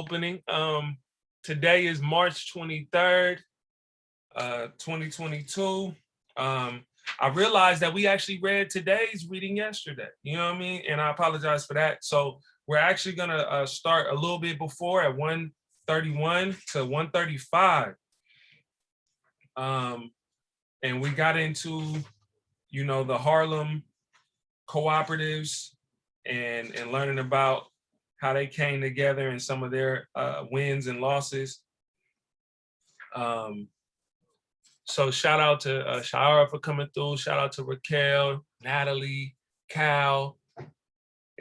opening. Today is March 23rd, 2022. I realized that we actually read today's reading yesterday. You know what I mean? And I apologize for that. So we're actually gonna start a little bit before at 1:31 to 1:35. And we got into, the Harlem cooperatives and learning about how they came together and some of their wins and losses. So shout out to Shara for coming through. Shout out to Raquel, Natalie, Cal,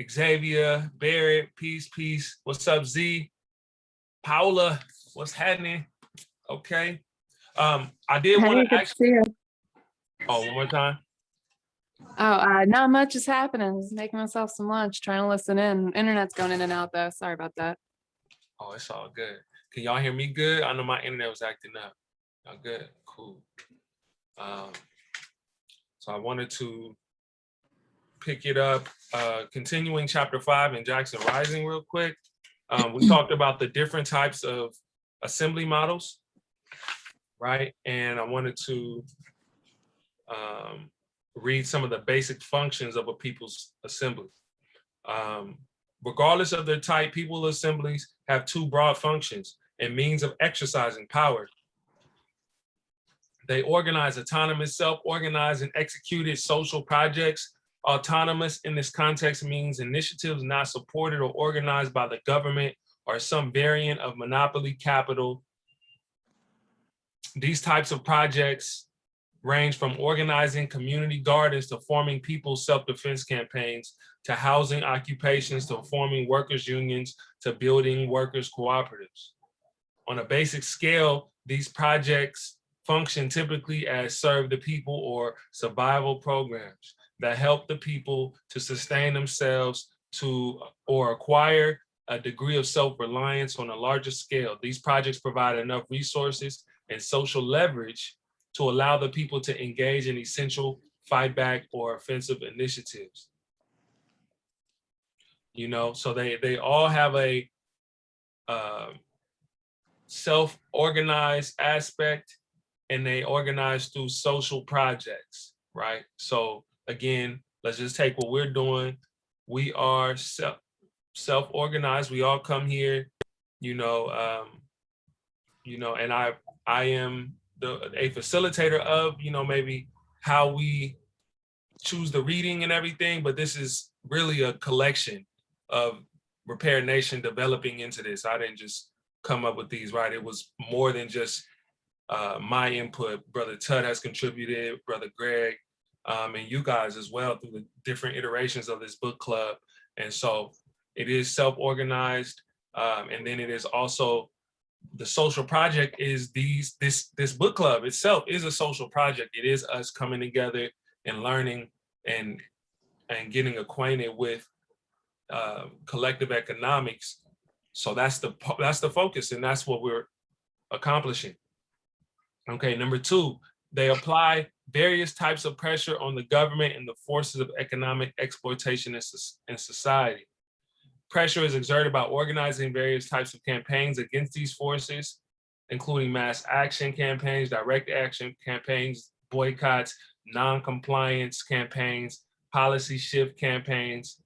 Xavier, Barrett, peace. What's up, Z? Paula, what's happening? Okay. I did want to actually. Oh, one more time. Oh, not much is happening. Just making myself some lunch, trying to listen in. Internet's going in and out though. Sorry about that. Oh, it's all good. Can y'all hear me good? I know my internet was acting up. Y'all good? Cool. So I wanted to pick it up, continuing chapter 5 in Jackson Rising real quick. We talked about the different types of assembly models, right? And I wanted to read some of the basic functions of a people's assembly. Regardless of their type, people assemblies have two broad functions and means of exercising power. They organize autonomous, self-organized, and executed social projects. Autonomous in this context means initiatives not supported or organized by the government or some variant of monopoly capital. These types of projects range from organizing community gardens to forming people's self-defense campaigns, to housing occupations, to forming workers' unions, to building workers' cooperatives. On a basic scale, these projects function typically as serve the people or survival programs that help the people to sustain themselves or acquire a degree of self-reliance on a larger scale. These projects provide enough resources and social leverage to allow the people to engage in essential fight back or offensive initiatives. So they all have a self-organized aspect, and they organize through social projects, right? So again, let's just take what we're doing. We are self-organized. We all come here, and I am a facilitator of, maybe how we choose the reading and everything, but this is really a collection of Repair Nation developing into this. I didn't just come up with these, right? It was more than just my input. Brother Tud has contributed, Brother Greg, and you guys as well through the different iterations of this book club. And so it is self-organized, and then it is also the social project is this book club itself is a social project. It is us coming together and learning and getting acquainted with collective economics. So that's the focus, and that's what we're accomplishing. Okay, number 2, they apply various types of pressure on the government and the forces of economic exploitation in society. Pressure is exerted by organizing various types of campaigns against these forces, including mass action campaigns, direct action campaigns, boycotts, non-compliance campaigns, policy shift campaigns,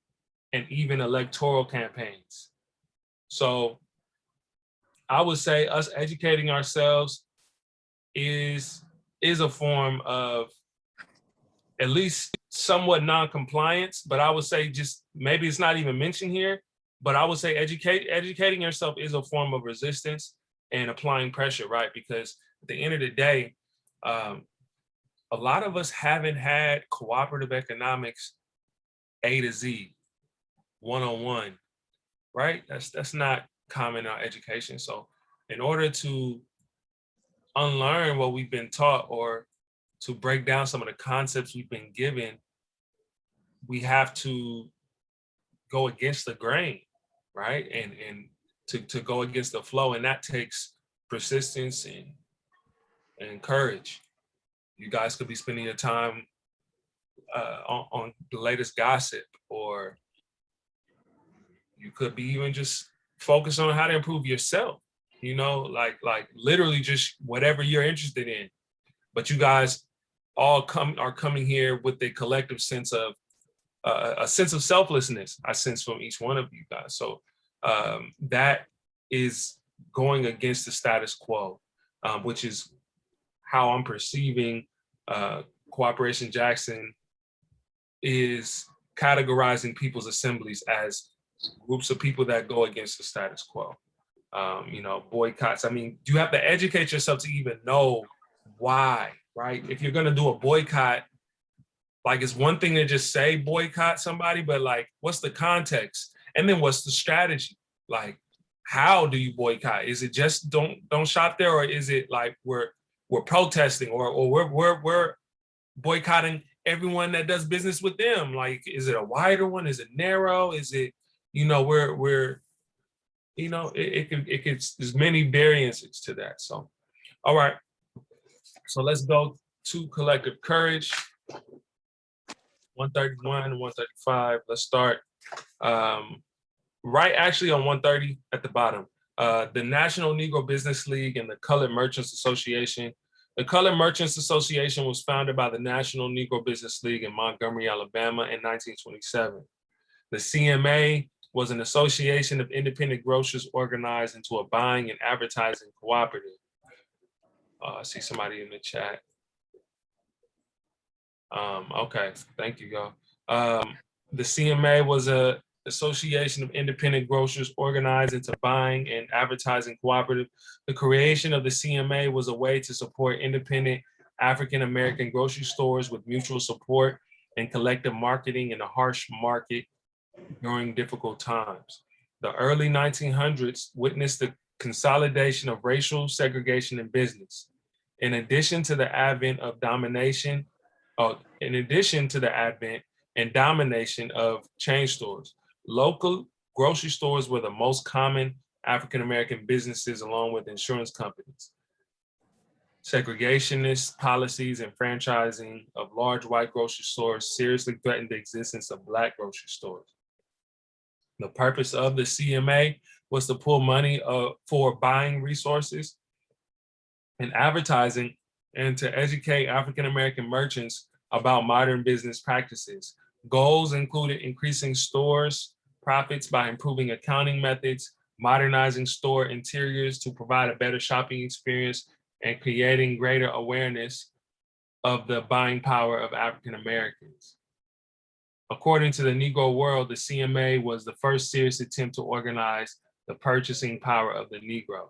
and even electoral campaigns. So I would say us educating ourselves is a form of at least somewhat non-compliance, but I would say just maybe it's not even mentioned here, but I would say educating yourself is a form of resistance and applying pressure, right? Because at the end of the day, a lot of us haven't had cooperative economics A to Z, one-on-one, right? That's not common in our education. So in order to unlearn what we've been taught or to break down some of the concepts we've been given, we have to go against the grain, right? And to go against the flow, and that takes persistence and courage. You guys could be spending your time on the latest gossip, or you could be even just focus on how to improve yourself, you know, like literally just whatever you're interested in. But you guys all are coming here with a collective sense of a sense of selflessness, I sense from each one of you guys. So that is going against the status quo, which is how I'm perceiving Cooperation Jackson is categorizing people's assemblies as groups of people that go against the status quo. You know, boycotts. I mean, you have to educate yourself to even know why, right? If you're gonna do a boycott, like it's one thing to just say boycott somebody, but like, what's the context? And then what's the strategy? Like, how do you boycott? Is it just don't shop there, or is it like we're protesting, or we're boycotting everyone that does business with them? Like, is it a wider one? Is it narrow? Is it, you know, we're you know, it can there's many variances to that. So, all right. So let's go to collective courage. 131 and 135. Let's start right actually on 130 at the bottom. The National Negro Business League and the Colored Merchants Association. The Colored Merchants Association was founded by the National Negro Business League in Montgomery, Alabama in 1927. The CMA was an association of independent grocers organized into a buying and advertising cooperative. I see somebody in the chat. Okay, thank you, y'all. The CMA was a association of independent grocers organized into buying and advertising cooperative. The creation of the CMA was a way to support independent African-American grocery stores with mutual support and collective marketing in a harsh market during difficult times. The early 1900s witnessed the consolidation of racial segregation in business. In addition to the advent and domination of chain stores, local grocery stores were the most common African-American businesses, along with insurance companies. Segregationist policies and franchising of large white grocery stores seriously threatened the existence of Black grocery stores. The purpose of the CMA was to pull money for buying resources and advertising, and to educate African-American merchants about modern business practices. Goals included increasing stores' profits by improving accounting methods, modernizing store interiors to provide a better shopping experience, and creating greater awareness of the buying power of African-Americans. According to the Negro World, the CMA was the first serious attempt to organize the purchasing power of the Negro.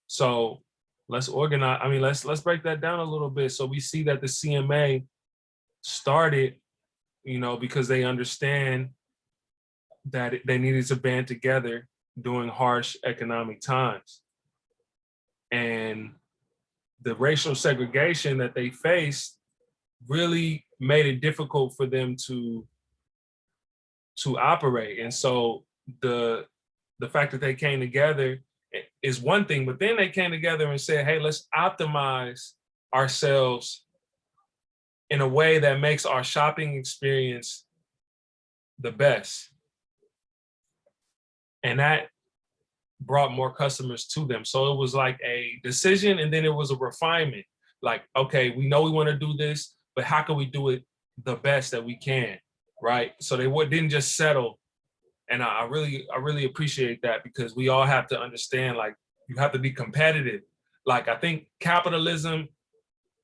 So let's organize, I mean, let's break that down a little bit. So we see that the CMA started, you know, because they understand that they needed to band together during harsh economic times. And the racial segregation that they faced really made it difficult for them to operate. And so the fact that they came together is one thing, but then they came together and said, hey, let's optimize ourselves in a way that makes our shopping experience the best. And that brought more customers to them. So it was like a decision, and then it was a refinement. Like, okay, we know we want to do this, but how can we do it the best that we can, right? So they didn't just settle. And I really appreciate that, because we all have to understand, like, you have to be competitive. Like, I think capitalism,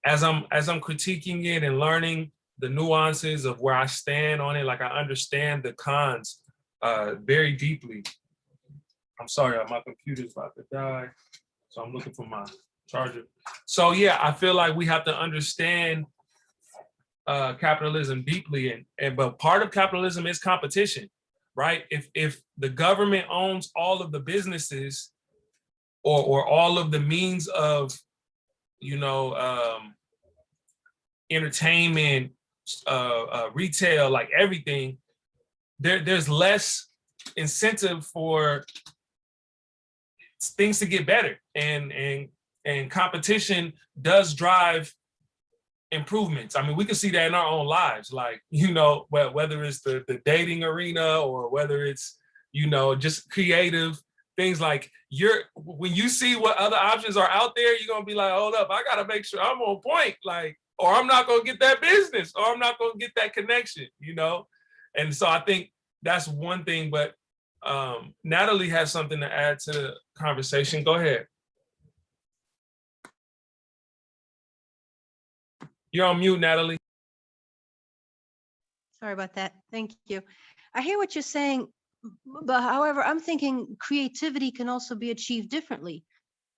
as I'm critiquing it and learning the nuances of where I stand on it, like, I understand the cons very deeply. I'm sorry, my computer's about to die, so I'm looking for my charger. So yeah, I feel like we have to understand capitalism deeply, but part of capitalism is competition, right? If the government owns all of the businesses or all of the means of, you know, entertainment, retail, like everything, there's less incentive for things to get better, and competition does drive improvements. I mean, we can see that in our own lives, like, you know, whether it's the dating arena, or whether it's, you know, just creative things like when you see what other options are out there, you're gonna be like, hold up, I gotta make sure I'm on point, like, or I'm not gonna get that business, or I'm not gonna get that connection, you know? And so I think that's one thing, but Natalie has something to add to the conversation. Go ahead. You're on mute, Natalie. Sorry about that. Thank you. I hear what you're saying, but however, I'm thinking creativity can also be achieved differently.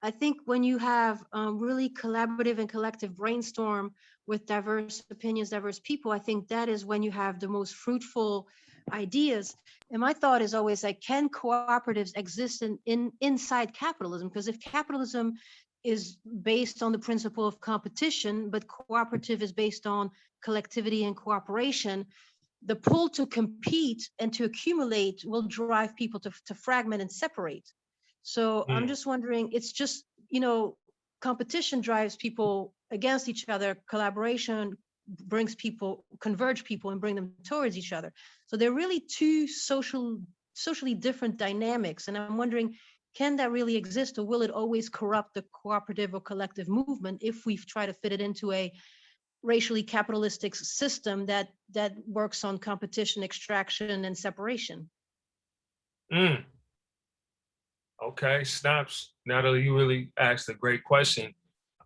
I think when you have really collaborative and collective brainstorm with diverse opinions, diverse people, I think that is when you have the most fruitful ideas. And my thought is always like, can cooperatives exist inside capitalism? Because if capitalism is based on the principle of competition, but cooperative is based on collectivity and cooperation, the pull to compete and to accumulate will drive people to fragment and separate. So I'm just wondering, it's just, you know, competition drives people against each other, collaboration brings people, converge people and bring them towards each other. So they're really two socially different dynamics. And I'm wondering, can that really exist, or will it always corrupt the cooperative or collective movement if we try to fit it into a racially capitalistic system that works on competition, extraction, and separation? Okay, snaps. Natalie, you really asked a great question.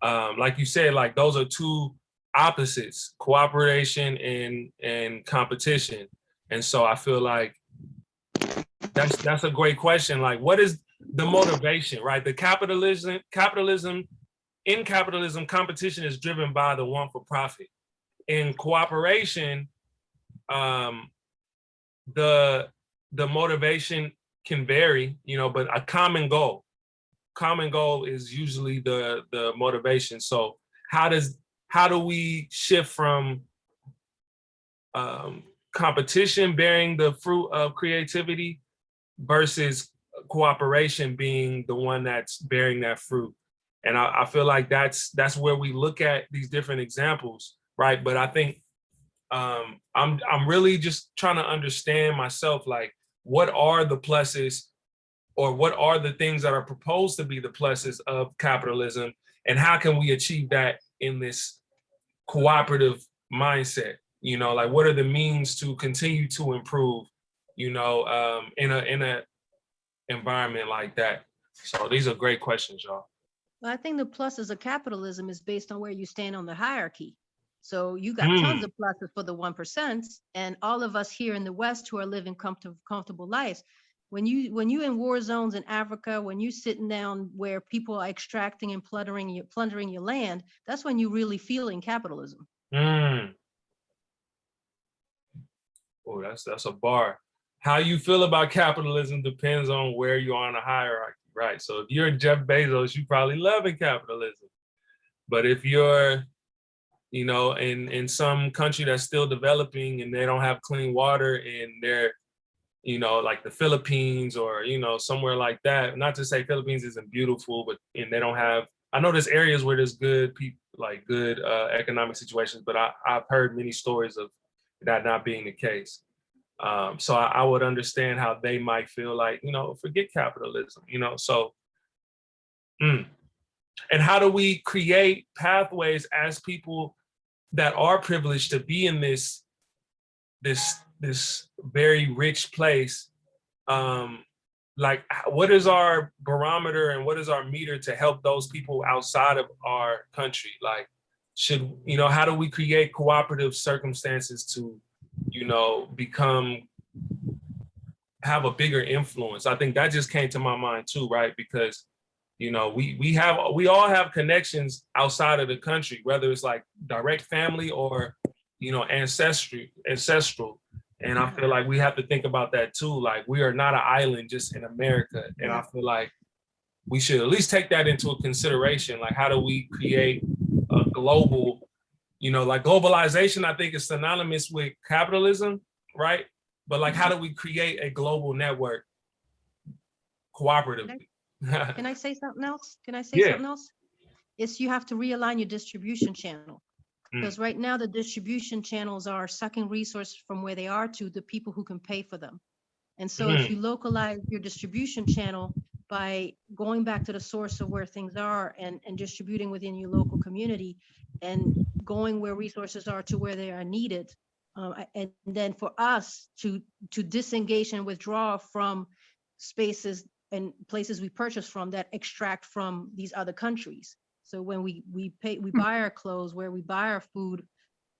Like you said, like those are two opposites, cooperation and competition. And so I feel like that's a great question. Like, what is the motivation, right? The capitalism, in capitalism, competition is driven by the want for profit. In cooperation, the motivation can vary, you know, but a common goal is usually the motivation. So how do we shift from competition bearing the fruit of creativity versus cooperation being the one that's bearing that fruit? And I feel like that's where we look at these different examples, right? But I think I'm really just trying to understand myself, like, what are the pluses, or what are the things that are proposed to be the pluses of capitalism, and how can we achieve that in this cooperative mindset? You know, like, what are the means to continue to improve, you know, in a environment like that? So these are great questions, y'all. Well, I think the pluses of capitalism is based on where you stand on the hierarchy. So you got tons of pluses for the 1%, and all of us here in the West who are living comfortable lives. When you in war zones in Africa, when you sitting down where people are extracting and plundering your land, that's when you really feeling capitalism. Oh, that's a bar. How you feel about capitalism depends on where you are in the hierarchy, right? So if you're Jeff Bezos, you probably loving capitalism. But if you're, you know, in some country that's still developing and they don't have clean water, and they're, you know, like the Philippines, or, you know, somewhere like that. Not to say Philippines isn't beautiful, but and they don't have, I know there's areas where there's good people, like good economic situations, but I've heard many stories of that not being the case. So I would understand how they might feel like, you know, forget capitalism, you know, so. And how do we create pathways as people that are privileged to be in this very rich place? Like, what is our barometer and what is our meter to help those people outside of our country? Like, should, you know, how do we create cooperative circumstances to, you know, have a bigger influence? I think that just came to my mind too, right? Because, you know, we all have connections outside of the country, whether it's like direct family or, you know, ancestral. And I feel like we have to think about that too. Like, we are not an island just in America. And I feel like we should at least take that into consideration. Like, how do we create a global, you know, like globalization, I think is synonymous with capitalism, right? But like, how do we create a global network cooperatively? Can I say something else? Yeah. Something else? It's, you have to realign your distribution channel. Because right now the distribution channels are sucking resources from where they are to the people who can pay for them. And so if you localize your distribution channel by going back to the source of where things are and distributing within your local community and going where resources are to where they are needed. And then for us to disengage and withdraw from spaces and places we purchase from that extract from these other countries. So when we buy our clothes, where we buy our food,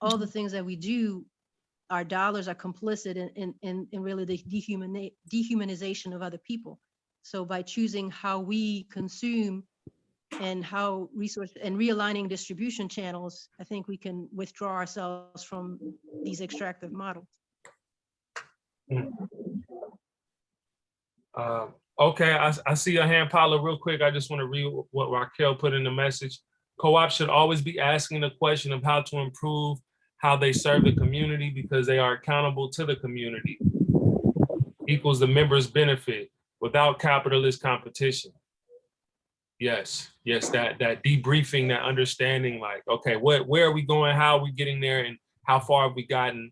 all the things that we do, our dollars are complicit in really the dehumanization of other people. So by choosing how we consume and how resource and realigning distribution channels, I think we can withdraw ourselves from these extractive models. Okay, I see your hand, Paula, real quick. I just want to read what Raquel put in the message. Co-ops should always be asking the question of how to improve how they serve the community because they are accountable to the community. Equals the members' benefit without capitalist competition. Yes, that debriefing, that understanding, like, okay, where are we going? How are we getting there? And how far have we gotten,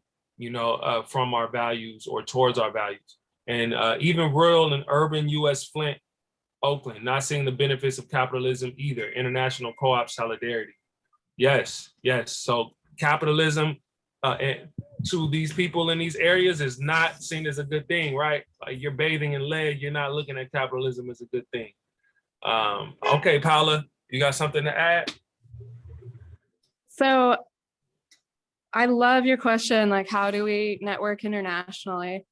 from our values or towards our values? And even rural and urban U.S. Flint, Oakland, not seeing the benefits of capitalism either. International co-op solidarity. Yes. So capitalism to these people in these areas is not seen as a good thing, right? Like you're bathing in lead, you're not looking at capitalism as a good thing. Okay, Paula, you got something to add? So I love your question, like, how do we network internationally?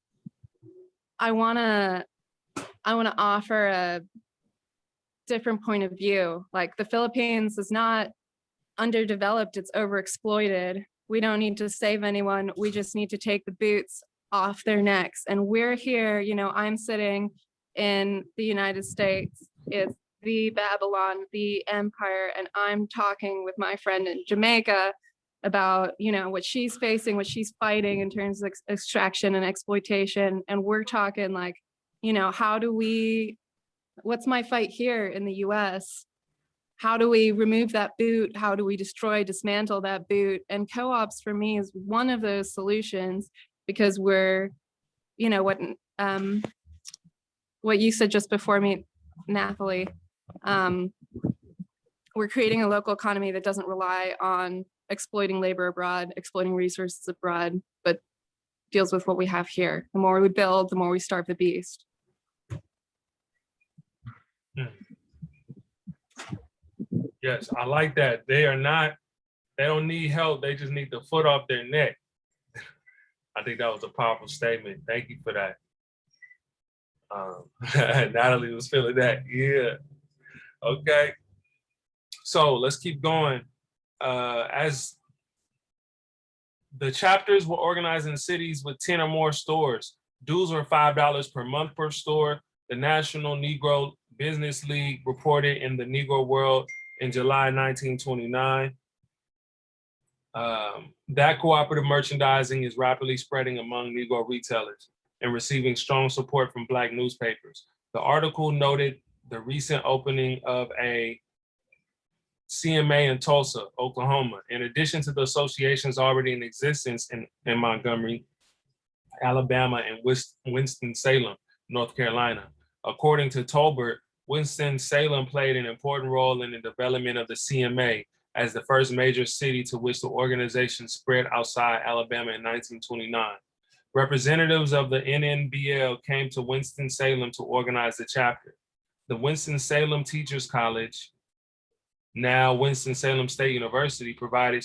I want to offer a different point of view. Like, the Philippines is not underdeveloped, it's overexploited. We don't need to save anyone. We just need to take the boots off their necks. And we're here, I'm sitting in the United States. It's the Babylon, the empire. And I'm talking with my friend in Jamaica about, what she's facing, what she's fighting in terms of extraction and exploitation. And we're talking like, what's my fight here in the US? How do we remove that boot? How do we dismantle that boot? And co-ops for me is one of those solutions, because we're, what you said just before me, Nathalie, we're creating a local economy that doesn't rely on exploiting labor abroad, exploiting resources abroad, but deals with what we have here. The more we build, the more we starve the beast. Yes, I like that. They don't need help. They just need the foot off their neck. I think that was a powerful statement. Thank you for that. Natalie was feeling that. Yeah. Okay. So let's keep going. As the chapters were organized in cities with 10 or more stores, dues were $5 per month per store. The National Negro Business League reported in the Negro World in July 1929. That cooperative merchandising is rapidly spreading among Negro retailers and receiving strong support from Black newspapers. The article noted the recent opening of a CMA in Tulsa, Oklahoma, in addition to the associations already in existence in Montgomery, Alabama, and Winston-Salem, North Carolina. According to Tolbert, Winston-Salem played an important role in the development of the CMA as the first major city to which the organization spread outside Alabama in 1929. Representatives of the NNBL came to Winston-Salem to organize the chapter. The Winston-Salem Teachers College, now Winston-Salem State University, provided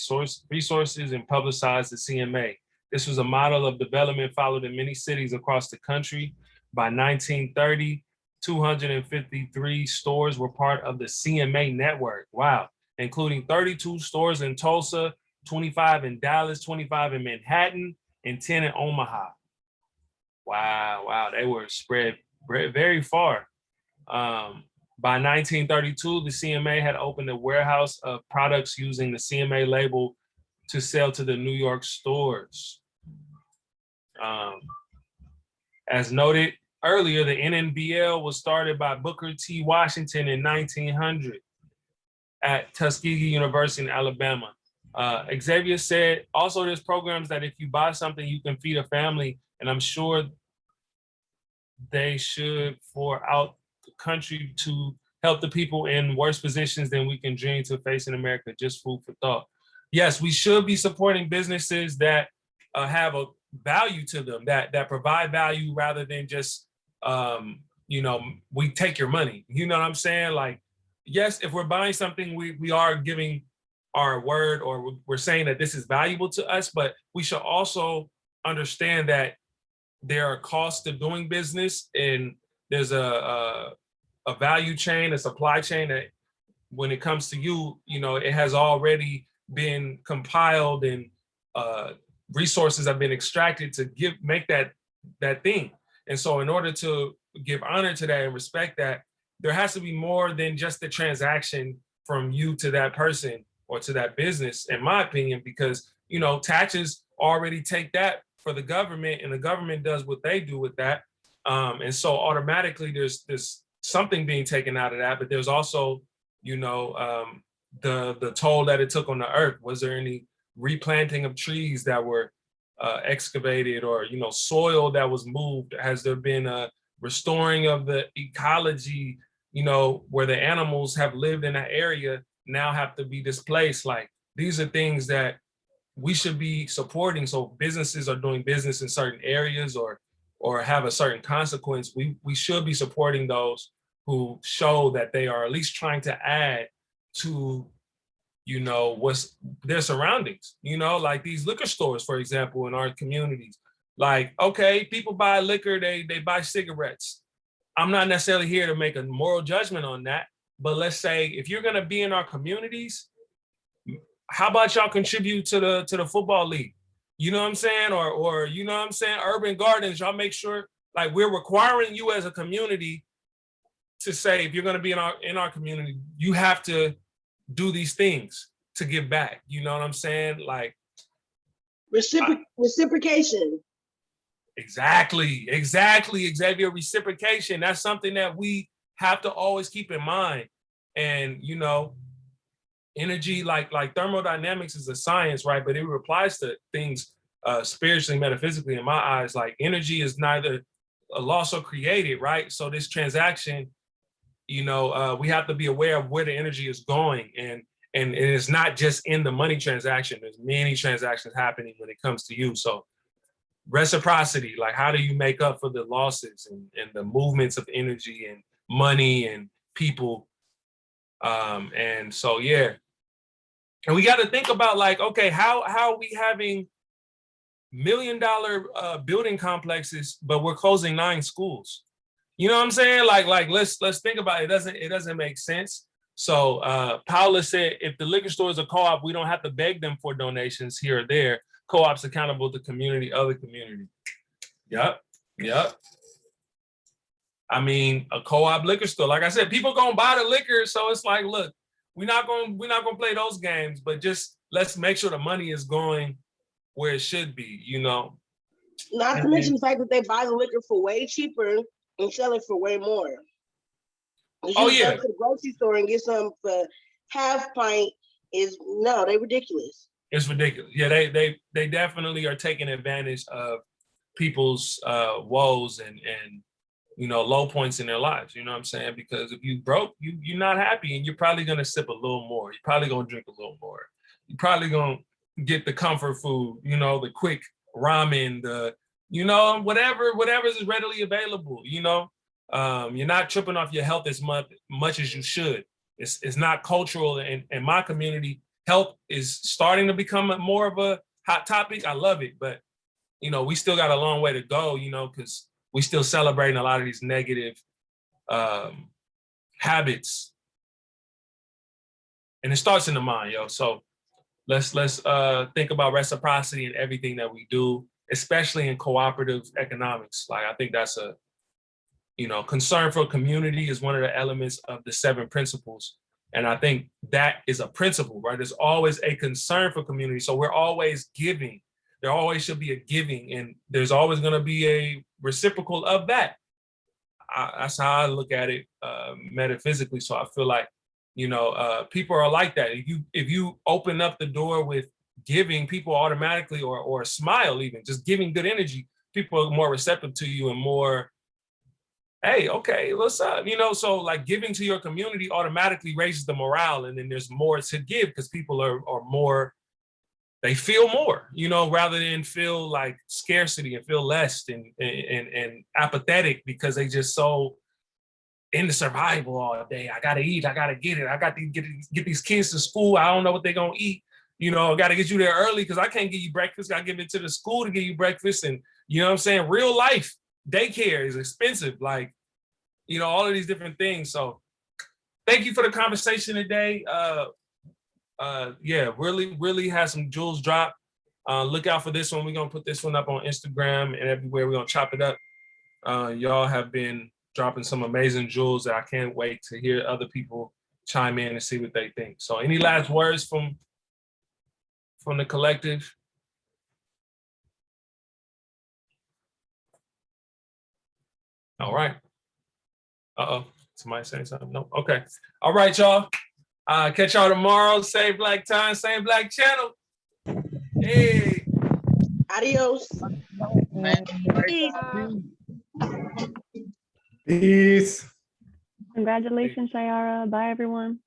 resources and publicized the CMA. This was a model of development followed in many cities across the country. By 1930, 253 stores were part of the CMA network. Wow. Including 32 stores in Tulsa, 25 in Dallas, 25 in Manhattan, and 10 in Omaha. Wow. They were spread very far. By 1932, the CMA had opened a warehouse of products using the CMA label to sell to the New York stores. As noted earlier, the NNBL was started by Booker T. Washington in 1900 at Tuskegee University in Alabama. Xavier said, also there's programs that if you buy something, you can feed a family. And I'm sure they should for out the country to help the people in worse positions than we can dream to face in America. Just food for thought. Yes, we should be supporting businesses that have a value to them, that provide value rather than just, you know, we take your money. You know what I'm saying? Like, yes, if we're buying something, we are giving our word, or we're saying that this is valuable to us, but we should also understand that there are costs to doing business, and there's a value chain, a supply chain that when it comes to you, you know, it has already been compiled and resources have been extracted to make that thing. And so in order to give honor to that and respect that, there has to be more than just the transaction from you to that person or to that business, in my opinion, because, you know, taxes already take that for the government, and the government does what they do with that. And so automatically there's something being taken out of that, but there's also, you know, the toll that it took on the earth. Was there any replanting of trees that were excavated, or, you know, soil that was moved? Has there been a restoring of the ecology, you know, where the animals have lived in that area now have to be displaced? Like, these are things that we should be supporting. So businesses are doing business in certain areas or have a certain consequence. We should be supporting those who show that they are at least trying to add to, you know, what's their surroundings. You know, like these liquor stores, for example, in our communities. Like, okay, people buy liquor, they buy cigarettes. I'm not necessarily here to make a moral judgment on that, but let's say if you're gonna be in our communities, how about y'all contribute to the football league? You know what I'm saying? Or you know what I'm saying? Urban gardens, y'all make sure, like, we're requiring you as a community to say, if you're going to be in our community, you have to do these things to give back. You know what I'm saying? Like, reciprocation. Exactly, Xavier. Reciprocation. That's something that we have to always keep in mind. And, you know, energy, like thermodynamics is a science, right? But it applies to things spiritually, metaphysically. In my eyes, like, energy is neither lost or created, right? So this transaction, you know, we have to be aware of where the energy is going, and it's not just in the money transaction. There's many transactions happening when it comes to you. So reciprocity, like, how do you make up for the losses and the movements of energy and money and people? And so, yeah. And we got to think about, like, okay, how are we having $1 million building complexes, but we're closing 9 schools? You know what I'm saying? Like let's think about it. It doesn't make sense. So Paula said, if the liquor store is a co-op, we don't have to beg them for donations here or there. Co-ops accountable to community, other community. Yep. I mean, a co-op liquor store, like I said, people gonna buy the liquor. So it's like, look, we're not gonna play those games, but just let's make sure the money is going where it should be, you know. Not to mention the fact that they buy the liquor for way cheaper and sell it for way more. Oh yeah. Go to the grocery store and get some for half pint they're ridiculous. It's ridiculous. Yeah, they definitely are taking advantage of people's woes and you know, low points in their lives. You know what I'm saying? Because if you broke, you're not happy, and you're probably gonna sip a little more. You're probably gonna drink a little more. You're probably gonna get the comfort food, you know, the quick ramen, the, you know, whatever is readily available. You know, you're not tripping off your health as much as you should. It's not cultural. In my community, health is starting to become more of a hot topic. I love it, but, you know, we still got a long way to go, you know, because we still celebrating a lot of these negative habits. And it starts in the mind, yo. So let's think about reciprocity in everything that we do, especially in cooperative economics. Like, I think that's a, you know, concern for community is one of the elements of the 7 principles. And I think that is a principle, right? There's always a concern for community. So we're always giving. There always should be a giving, and there's always going to be a reciprocal of that. That's how I look at it metaphysically. So I feel like, you know, people are like that. If you open up the door with giving, people automatically, or smile, even just giving good energy, people are more receptive to you and more hey, okay, what's up? You know, so like giving to your community automatically raises the morale, and then there's more to give because people are more, they feel more, you know, rather than feel like scarcity and feel less and apathetic because they just so into survival all day. I gotta eat, I gotta get it, I got to get these kids to school. I don't know what they're gonna eat. You know, I gotta get you there early because I can't give you breakfast. I give it to the school to give you breakfast. And you know what I'm saying? Real life, daycare is expensive. Like, you know, all of these different things. So thank you for the conversation today. Yeah, really has some jewels drop. Look out for this one. We're gonna put this one up on Instagram and everywhere. We're gonna chop it up. Y'all have been dropping some amazing jewels that I can't wait to hear other people chime in and see what they think. So any last words from the collective? All right. Uh-oh, somebody saying something? No, okay. All right, y'all. Catch y'all tomorrow. Same black time, same black channel. Hey. Adios. Peace. Peace. Congratulations, Sayara. Bye, everyone.